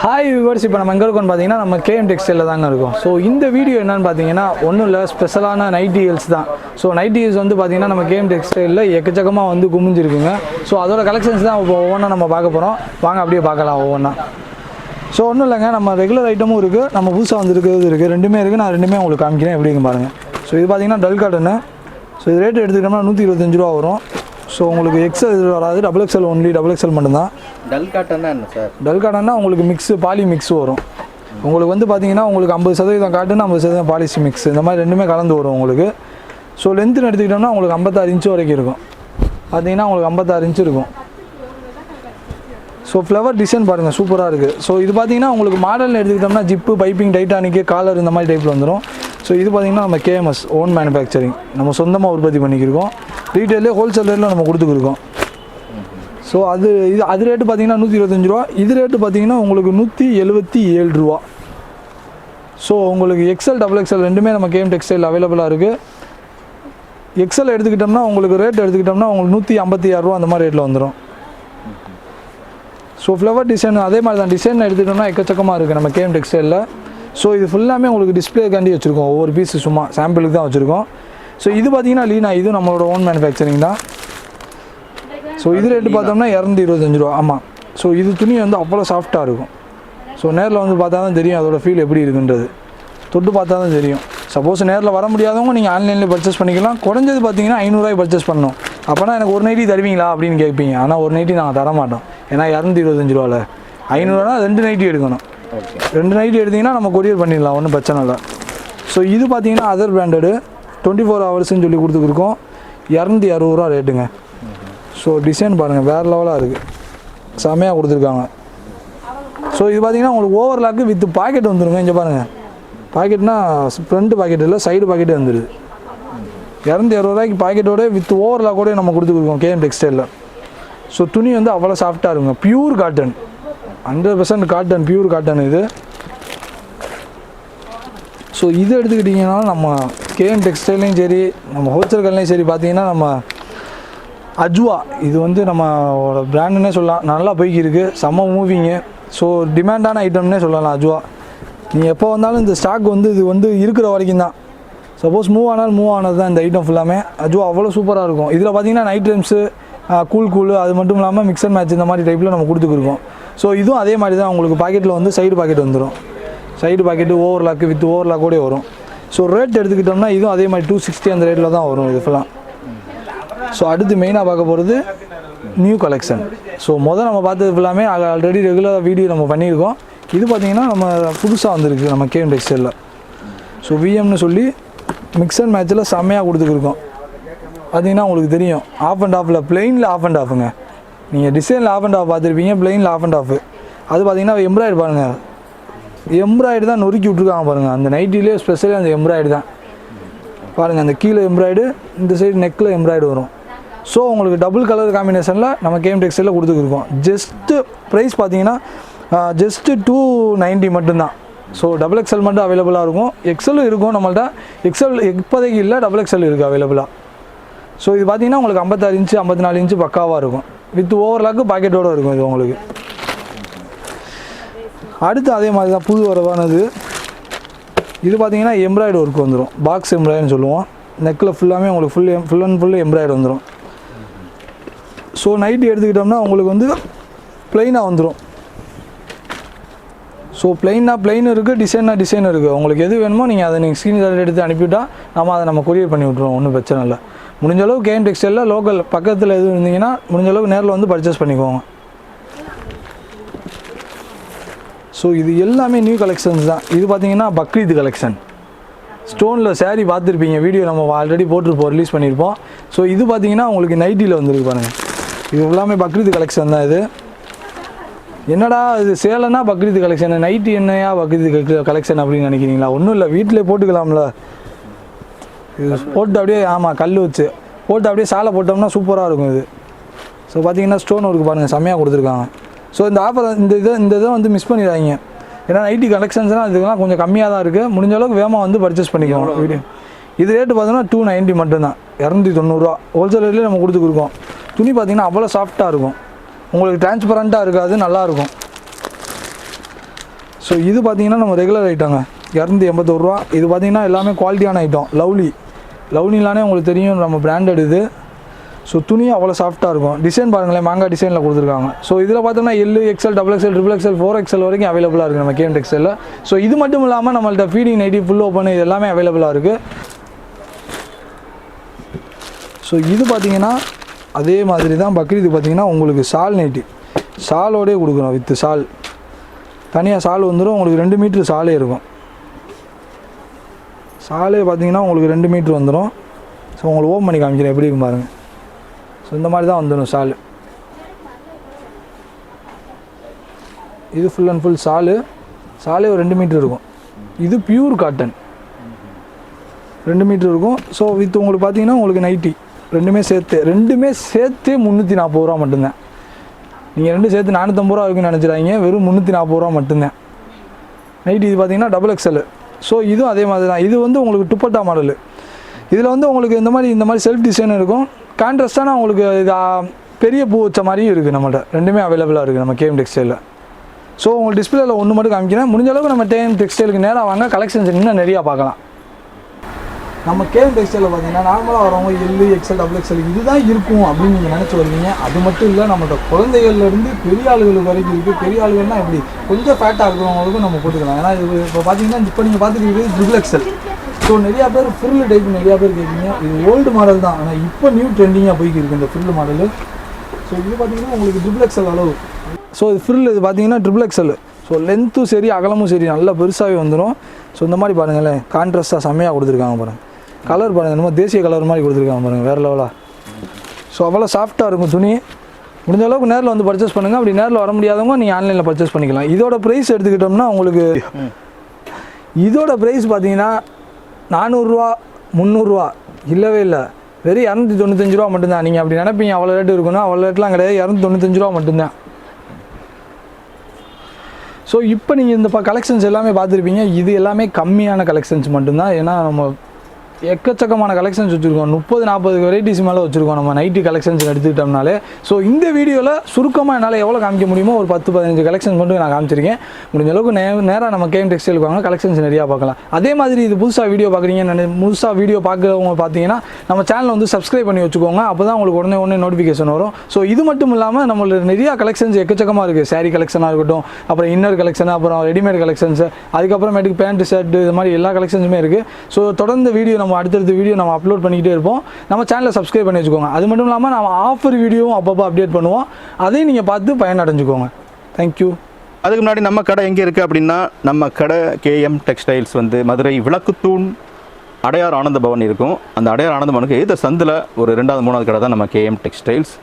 Hi viewers, இப்போ நம்ம எங்கே இருக்கோம்னு பார்த்தீங்கன்னா நம்ம கேஎம் டெக்ஸ்டைலில் தாங்க இருக்கும். ஸோ இந்த வீடியோ என்னென்னு பார்த்தீங்கன்னா ஒன்றும் இல்லை, ஸ்பெஷலான நைட்டிகள்ஸ் தான். ஸோ நைட்டிகள்ஸ் வந்து பார்த்தீங்கன்னா நம்ம கேஎம் டெக்ஸ்டைலில் எக்கச்சக்கமாக வந்து குமிஞ்சிருக்குங்க. ஸோ அதோட கலெக்ஷன்ஸ் தான் இப்போ ஒவ்வொன்றா நம்ம பார்க்க போகிறோம். வாங்க அப்படியே பார்க்கலாம் ஒவ்வொன்றா. ஸோ ஒன்றும் இல்லைங்க, நம்ம ரெகுலர் ஐட்டமும் இருக்குது, நம்ம புதுசாக வந்துருக்கிறது இருக்குது, ரெண்டுமே இருக்குது. நான் ரெண்டுமே உங்களுக்கு காமிக்கிறேன், எப்படிங்க பாருங்கள். ஸோ இது பார்த்தீங்கன்னா டல் காட்டனு. ஸோ இது ரேட் எடுத்துக்கிட்டோம்னா 125 ரூபா வரும். ஸோ உங்களுக்கு எக்ஸல் இது வராது, XXL ஒன்லி, XXL மட்டும்தான். டல் காட்டன்னா என்ன சார்? டல் காட்டன்னா உங்களுக்கு மிக்ஸு பாலி மிக்ஸ் வரும். உங்களுக்கு வந்து பார்த்தீங்கன்னா உங்களுக்கு 50% காட்டன், 50% பாலிசி மிக்ஸ், இந்த மாதிரி ரெண்டுமே கலந்து வரும் உங்களுக்கு. ஸோ லென்த்துன்னு எடுத்துக்கிட்டோம்னா உங்களுக்கு 56 இன்ச்சு வரைக்கும் இருக்கும். பார்த்தீங்கன்னா உங்களுக்கு 56 இன்ச்சு இருக்கும். ஸோ ஃப்ளவர் டிசைன் பாருங்கள், சூப்பராக இருக்குது. ஸோ இது பார்த்தீங்கன்னா உங்களுக்கு மாடல்னு எடுத்துக்கிட்டோம்னா ஜிப்பு, பைப்பிங், டைட்டானிக்கு, காலர் இந்த மாதிரி டைப்பில் வந்துடும். ஸோ இது பார்த்தீங்கன்னா நம்ம KMS ஓன் மேனுஃபேக்சரிங், நம்ம சொந்தமாக உற்பத்தி பண்ணிக்கிருக்கோம். ரீட்டெயிலே ஹோல்சேல் ரேட்டில் நம்ம கொடுத்துக்கிருக்கோம். ஸோ அது ரேட்டு பார்த்தீங்கன்னா 125 ரூபா. இது ரேட்டு பார்த்தீங்கன்னா உங்களுக்கு 177 ரூபா. ஸோ உங்களுக்கு XL, XXL ரெண்டுமே நம்ம கேஎம் டெக்ஸ்டைல் அவைலபிளாக இருக்குது. XL எடுத்துக்கிட்டோம்னா உங்களுக்கு ரேட் எடுத்துக்கிட்டோம்னா உங்களுக்கு 156 ரூபா அந்த மாதிரி ரேட்டில் வந்துடும். ஸோ ஃப்ளவர் டிசைன் அதே மாதிரி தான், டிசைன் எடுத்துக்கிட்டோம்னா எக்கச்சக்கமாக இருக்குது நம்ம கேஎம் டெக்ஸ்டைலில். ஸோ இது ஃபுல்லாமே உங்களுக்கு டிஸ்பிளேக்காண்டி வச்சுருக்கோம், ஒவ்வொரு பீஸு சும்மா சாம்பிளுக்கு தான் வச்சுருக்கோம். ஸோ இது பார்த்தீங்கன்னா லீனா, இது நம்மளோட ஓன் மேனுஃபேக்சரிங் தான். ஸோ இது ரேட்டு பார்த்தோம்னா 225 ரூபா. ஆமாம். ஸோ இது துணி வந்து அவ்வளோ சாஃப்டாக இருக்கும். ஸோ நேரில் வந்து பார்த்தா தான் தெரியும் அதோட ஃபீல் எப்படி இருக்குன்றது, தொட்டு பார்த்தா தான் தெரியும். சப்போஸ் நேரில் வர முடியாதவங்க நீங்கள் ஆன்லைனில் பர்ச்சேஸ் பண்ணிக்கலாம். குறைஞ்சது பார்த்தீங்கன்னா 500 ரூபாய் பர்ச்சேஸ் பண்ணணும். அப்போனா எனக்கு ஒரு நைட்டி தருவீங்களா அப்படின்னு கேட்பீங்க. ஆனால் ஒரு நைட்டி நாங்கள் தர மாட்டோம், ஏன்னா 225 ரூபாவில் 500 ரூபா 2 நைட்டி எடுக்கணும். 2 நைட்டி எடுத்திங்கன்னா நம்ம கொரியர் பண்ணிடலாம், ஒன்றும் பிரச்சனை இல்லை. ஸோ இது பார்த்தீங்கன்னா அதர் பிராண்டடு 24 ஹவர்ஸ்ன்னு சொல்லி கொடுத்துருக்கோம். 260 ரூபா ரேட்டுங்க. ஸோ டிசைன் பாருங்கள், வேறு லெவலாக இருக்குது, செமையாக கொடுத்துருக்காங்க. ஸோ இது பார்த்தீங்கன்னா உங்களுக்கு ஓவர்லாக்கு வித் பாக்கெட் வந்துடுங்க. இங்கே பாருங்கள், பாக்கெட்னா ஃப்ரண்ட் பாக்கெட் இல்லை, சைடு பாக்கெட்டே வந்துடுது. 260 ரூபாய்க்கு பாக்கெட்டோட வித் ஓவர்லாக்கோடய நம்ம கொடுத்துருக்கோம் கேஎம் டெக்ஸ்டைலில். ஸோ துணி வந்து அவ்வளோ சாஃப்டாக இருக்குங்க, pure cotton, 100% cotton, pure cotton இது. ஸோ இது எடுத்துக்கிட்டிங்கன்னா நம்ம கேஎம் டெக்ஸ்டைல்லையும் சரி, நம்ம ஹோல்சேல் கடையிலையும் சரி, பார்த்தீங்கன்னா நம்ம அஜ்வா, இது வந்து நம்மளோட பிராண்டுன்னே சொல்லலாம், நல்லா போய்க்கு இருக்குது, செம்ம மூவிங்கு. ஸோ டிமாண்டான ஐட்டம்னே சொல்லலாம் அஜ்வா. நீங்கள் எப்போ வந்தாலும் இந்த ஸ்டாக் வந்து இது வந்து இருக்கிற வரைக்கும் தான். சப்போஸ் மூவ் ஆனது தான் இந்த ஐட்டம் ஃபுல்லாமே. அஜ்வா அவ்வளோ சூப்பராக இருக்கும். இதில் பார்த்தீங்கன்னா நைட் ட்ரெம்ஸு, கூல் அது மட்டும் இல்லாமல் மிக்சர் மேட்ச் இந்த மாதிரி டைப்பில் நம்ம கொடுத்துருக்கோம். ஸோ இதுவும் அதே மாதிரி தான், உங்களுக்கு பாக்கெட்டில் வந்து சைடு பாக்கெட் வந்துடும். சைடு பாக்கெட்டு ஓவர்லாக்கு வித் ஓவர்லாக்கோடே வரும். ஸோ ரேட் எடுத்துக்கிட்டோம்னா இதுவும் அதே மாதிரி 260 அந்த ரேட்டில் தான் வரும் இது ஃபுல்லாக. ஸோ அடுத்து மெயினாக பார்க்க போகிறது நியூ கலெக்ஷன். ஸோ நம்ம பார்த்தது ஃபுல்லாமே ஆல்ரெடி ரெகுலர் வீடியோ நம்ம பண்ணியிருக்கோம். இது பார்த்திங்கன்னா நம்ம புதுசாக வந்திருக்கு நம்ம கேஎம் டெக்ஸ்டைலில். ஸோ விஎம்னு சொல்லி மிக்ஸ் அண்ட் மேட்சில் செம்மையாக கொடுத்துருக்கோம். பார்த்தீங்கன்னா உங்களுக்கு தெரியும், ஆஃப் அண்ட் ஆஃபில், பிளெயினில் ஆஃப் அண்ட் ஆஃபுங்க. நீங்கள் டிசைனில் ஆஃப் அண்ட் ஆஃப் பார்த்துருப்பீங்க, பிளெயினில் ஆஃப் அண்ட் ஆஃப். அது பார்த்தீங்கன்னா எம்ப்ராய்டு பாருங்கள், எம்ப்ராய்டு தான் நொறுக்கி விட்ருக்காங்க பாருங்கள். அந்த நைட்டிலே ஸ்பெஷலி அந்த எம்ப்ராய்டு தான் பாருங்கள். அந்த கீழே எம்ப்ராய்டு, இந்த சைடு நெக்கில் எம்ப்ராய்டு வரும். ஸோ உங்களுக்கு டபுள் கலர் காம்பினேஷனில் நம்ம கேஎம் டெக்ஸ்டைலில் கொடுத்துருக்கோம். ஜஸ்ட்டு ப்ரைஸ் பார்த்தீங்கன்னா ஜஸ்ட்டு 290 மட்டும்தான். ஸோ XXL மட்டும் அவைலபிளாக இருக்கும். எக்ஸலும் இருக்கும் நம்மள்ட்ட. எக்ஸல் இப்போதைக்கு இல்லை, XXL இருக்குது அவைலபிளாக. ஸோ இது பார்த்தீங்கன்னா உங்களுக்கு 56 இன்ச்சு 54 இன்ச்சு பக்காவாக இருக்கும், வித் ஓவர்லாக்கு பாக்கெட்டோடு இருக்கும் இது உங்களுக்கு. அடுத்து அதே மாதிரி தான் புது வரவானது. இது பார்த்தீங்கன்னா எம்ப்ராய்டு ஒர்க் வந்துடும், பாக்ஸ் எம்ப்ராய்டுன்னு சொல்லுவோம். நெக்கில் ஃபுல்லாமே உங்களுக்கு ஃபுல் அண்ட் ஃபுல்லு எம்ப்ராய்டு வந்துடும். ஸோ நைட்டு எடுத்துக்கிட்டோம்னா உங்களுக்கு வந்து ப்ளைனாக வந்துடும். ஸோ பிளெயின் இருக்குது, டிசைன் இருக்குது. உங்களுக்கு எது வேணுமோ நீங்கள் அதை ஸ்க்ரீன்ஷாட் எடுத்து அனுப்பிவிட்டால் நம்ம கொரியர் பண்ணி விட்ருவோம், ஒன்றும் பிரச்சனை இல்லை. முடிஞ்ச அளவுக்கு கேஎம் டெக்ஸ்டைலில் லோக்கல் பக்கத்தில் எதுவும் இருந்தீங்கன்னா முடிஞ்ச அளவுக்கு நேரில் வந்து பர்ச்சேஸ் பண்ணிக்கோங்க. ஸோ இது எல்லாமே நியூ கலெக்ஷன்ஸ் தான். இது பார்த்தீங்கன்னா பக்ரீத் கலெக்ஷன். ஸ்டோனில் சாரீ பார்த்துருப்பீங்க, வீடியோ நம்ம ஆல்ரெடி போட்டிருப்போம், ரிலீஸ் பண்ணியிருப்போம். ஸோ இது பார்த்தீங்கன்னா உங்களுக்கு நைட்டியில் வந்துருக்கு பாருங்கள். இது எல்லாமே பக்ரீத் கலெக்ஷன் தான். இது என்னடா இது சேலைனா பக்ரீத் கலெக்ஷன், நைட்டி என்னையா பக்ரீத் கலெக்ஷன் அப்படின்னு நினைக்கிறீங்களா? ஒன்றும் இல்லை, வீட்டிலே போட்டுக்கலாம்ல. இது போட்டு அப்படியே, ஆமாம், கல் வச்சு போட்டு அப்படியே சாலை போட்டோம்னா சூப்பராக இருக்கும் இது. ஸோ பார்த்தீங்கன்னா ஸ்டோன் ஒர்க் பாருங்கள், செம்மையாக கொடுத்துருக்காங்க. ஸோ இந்த ஆஃபர் இந்த இதை வந்து மிஸ் பண்ணிடாதீங்க. ஏன்னா நைட்டி கலெக்ஷன்ஸ்லாம் இதுக்கெல்லாம் கொஞ்சம் கம்மியாக தான் இருக்குது. முடிஞ்ச அளவுக்கு வேகமாக வந்து பர்ச்சேஸ் பண்ணிக்கோங்க வீடியோ. இது ரேட்டு பார்த்தோன்னா 290 மட்டும்தான், 290 ரூபா ஹோல்சேல் ரேட்லேயே நம்ம கொடுத்துருக்கோம். துணி பார்த்திங்கன்னா அவ்வளோ சாஃப்டாக இருக்கும், உங்களுக்கு டிரான்ஸ்பரண்ட்டாக இருக்காது, நல்லாயிருக்கும். ஸோ இது பார்த்தீங்கன்னா நம்ம ரெகுலர் ஐட்டங்க, 281 ரூபா. இது பார்த்தீங்கன்னா எல்லாமே குவாலிட்டியான ஐட்டம். லவ்லிலானே உங்களுக்கு தெரியும், நம்ம பிராண்டட் இது. ஸோ துணி அவ்வளோ சாஃப்ட்டாக இருக்கும். டிசைன் பாருங்களேன், மாங்காய் டிசைனில் கொடுத்துருக்காங்க. ஸோ இதில் பார்த்தோம்னா L, XL, XXL, XXL, 4XL வரைக்கும் அவைலபிளாக இருக்குது நம்ம கேஎம் டெக்ஸ்டைலில். ஸோ இது மட்டும் இல்லாமல் நம்மள்ட்ட ஃபீடிங் நைட்டி, ஃபுல் ஓப்பன், இது எல்லாமே அவைலபிளாக இருக்குது. ஸோ இது பார்த்தீங்கன்னா அதே மாதிரி தான் பக்ரீது பார்த்தீங்கன்னா உங்களுக்கு ஷால் நைட்டி, ஷாலோடே கொடுக்குறோம். வித்து ஷால், தனியாக ஷால் வந்துடும். உங்களுக்கு 2 மீட்ரு ஷாலே இருக்கும். ஷாலே பார்த்தீங்கன்னா உங்களுக்கு 2 மீட்ரு வந்துடும். ஸோ உங்களுக்கு ஓப்பன் பண்ணி காமிக்கிறேன் எப்படி இருக்கும் பாருங்கள். ஸோ இந்த மாதிரி தான் வந்துடும் ஷால். இது ஃபுல் அண்ட் ஃபுல் ஷாலே ஒரு 2 மீட்ரு இருக்கும். இது பியூர் காட்டன், 2 மீட்ரு இருக்கும். ஸோ வித் உங்களுக்கு பார்த்தீங்கன்னா உங்களுக்கு நைட்டி ரெண்டுமே சேர்த்து 340 ரூபா மட்டும்தான். நீங்கள் 2 சேர்த்து 450 ரூபா இருக்குன்னு நினச்சிடாதீங்க, வெறும் 340 ரூபா மட்டும்தான் நைட்டி. இது பார்த்தீங்கன்னா XXL. ஸோ இதுவும் அதே மாதிரி தான். இது வந்து உங்களுக்கு துப்பட்டா மாடலு. இதில் வந்து உங்களுக்கு இந்த மாதிரி செல்ஃப் டிசைன் இருக்கும். கான்ட்ராஸ்டான உங்களுக்கு இது பெரிய பூ வச்ச மாதிரியும் இருக்குது. நம்மள்ட்ட ரெண்டுமே அவைலபிளாக இருக்குது நம்ம கேஎம் டெக்ஸ்டைலில். ஸோ உங்களுக்கு டிஸ்பிளேயில் ஒன்று மட்டும் காமிக்கிறேன். முடிஞ்ச அளவுக்கு நம்ம கேஎம் டெக்ஸ்டைலுக்கு நேராக வாங்க, கலெக்ஷன்ஸ் இன்னும் நிறையா பார்க்கலாம். நம்ம கேஎம் டெக்ஸ்டைலில் பார்த்தீங்கன்னா நார்மலாக வரவங்க எல், XL, XXL இதுதான் இருக்கும் அப்படின்னு நீங்கள் நினச்சி வருவீங்க. அது மட்டும் இல்லை, நம்மளோட குழந்தைகள்லேருந்து பெரிய ஆளுகள் வரைக்கும் இருக்குது. பெரிய ஆளுகள்னால் எப்படி கொஞ்சம் ஃபேட்டாக இருக்கிறவங்களுக்கும் நம்ம போட்டுக்கலாம். ஏன்னா இது இப்போ பார்த்தீங்கன்னா இப்போ நீங்கள் பார்த்துக்கிட்டு XXL. ஸோ நிறையா பேர் ஃப்ரில் டைப் நிறையா பேர் கேட்குறீங்க. இது ஓல்டு மாடல் தான், ஆனால் இப்போ நியூ ட்ரெண்டிங்காக போய்க்கு இருக்குது இந்த ஃப்ரில் மாடலு. ஸோ இது பார்த்தீங்கன்னா உங்களுக்கு XXL அளவு. ஸோ இது ஃப்ரில் இது பார்த்தீங்கன்னா XXL. ஸோ லென்த்தும் சரி அகலமும் சரி நல்லா பெருசாகவே வந்துடும். ஸோ இந்த மாதிரி பாருங்களேன், கான்ட்ராஸ்ட்டாக செம்மையாக கொடுத்துருக்காங்க பாருங்கள். கலர் பாருங்கள், நம்ம தேசிய கலர் மாதிரி கொடுத்துருக்காங்க பாருங்கள், வேறு லெவலாக. ஸோ அவ்வளோ சாஃப்ட்டாக இருக்கும் துணி. முடிஞ்ச அளவுக்கு நேரில் வந்து பர்ச்சேஸ் பண்ணுங்கள். அப்படி நேரில் வர முடியாதவங்க நீங்கள் ஆன்லைனில் பர்ச்சேஸ் பண்ணிக்கலாம். இதோட ப்ரைஸ் எடுத்துக்கிட்டோம்னா உங்களுக்கு இதோட ப்ரைஸ் பார்த்தீங்கன்னா 400 ரூபா 300 ரூபா இல்லவே இல்லை, வெறும் 295 ரூபா மட்டும்தான். நீங்கள் அப்படி நினைப்பீங்க அவ்வளோ ரேட்டு இருக்கணும், அவ்வளோ ரேட்லாம் கிடையாது, 295 ரூபா மட்டும்தான். ஸோ இப்போ நீங்கள் இந்த கலெக்ஷன்ஸ் எல்லாமே பார்த்துருப்பீங்க. இது எல்லாமே கம்மியான கலெக்ஷன்ஸ் மட்டும்தான். ஏன்னா நம்ம எக்கச்சக்கமான கலெக்ஷன்ஸ் வச்சுருக்கோம், 30-40 வெரைட்டிஸ் மேலே வச்சுருக்கோம் நம்ம நைட்டி கலெக்ஷன்ஸ் எடுத்துக்கிட்டோம்னாலே. ஸோ இந்த வீடியோவில் சுருக்கமாக என்னால் எவ்வளோ காமிக்க முடியுமோ ஒரு 10-15 கலெக்ஷன்ஸ் மட்டும் நான் காமிச்சிருக்கேன். முடிஞ்ச அளவுக்கு நேராக நம்ம கேஎம் டெக்ஸ்டைலுக்கு வாங்க, கலெக்ஷன்ஸ் நிறையா பார்க்கலாம். அதே மாதிரி இது புதுசாக வீடியோ பார்க்குறீங்க, புதுசாக வீடியோ பார்க்குறவங்க பார்த்தீங்கன்னா நம்ம சேனலை வந்து சப்ஸ்கிரைப் பண்ணி வச்சுக்கோங்க. அப்போ தான் உங்களுக்கு உடனே நோட்டிஃபிகேஷன் வரும். ஸோ இது மட்டும் இல்லாமல் நம்மளோட நிறையா கலெக்ஷன்ஸ் எக்கச்சக்கமாக இருக்குது. சாரீ கலெக்ஷனாக இருக்கட்டும், அப்புறம் இன்னர் கலெக்ஷன், அப்புறம் ரெடிமேட் கலெக்ஷன்ஸ், அதுக்கப்புறமேட்டுக்கு பேண்ட் ஷர்ட், இது மாதிரி எல்லா கலெக்ஷன்ஸுமே இருக்குது. ஸோ தொடர்ந்து வீடியோ நம்ம அடுத்தடுத்த வீடியோ நம்ம அப்லோட் பண்ணிக்கிட்டே இருப்போம். நம்ம சேனலை சப்ஸ்கிரைப் பண்ணி வச்சுக்கோங்க. அது மட்டும் இல்லாமல் நம்ம ஆஃபர் வீடியோவும் அப்பப்போ அப்டேட் பண்ணுவோம், அதையும் நீங்கள் பார்த்து பயனடைஞ்சுக்கோங்க. தேங்க்யூ. அதுக்கு முன்னாடி நம்ம கடை எங்கே இருக்குது அப்படின்னா, நம்ம கடை கேஎம் டெக்ஸ்டைல்ஸ் வந்து மதுரை விளக்குத்தூண் அடையார் ஆனந்த பவன் இருக்கும். அந்த அடையார் ஆனந்த பவனுக்கு எதிர்த்த சந்தில் ஒரு 2வது 3வது கடை தான் நம்ம கேஎம் டெக்ஸ்டைல்ஸ்.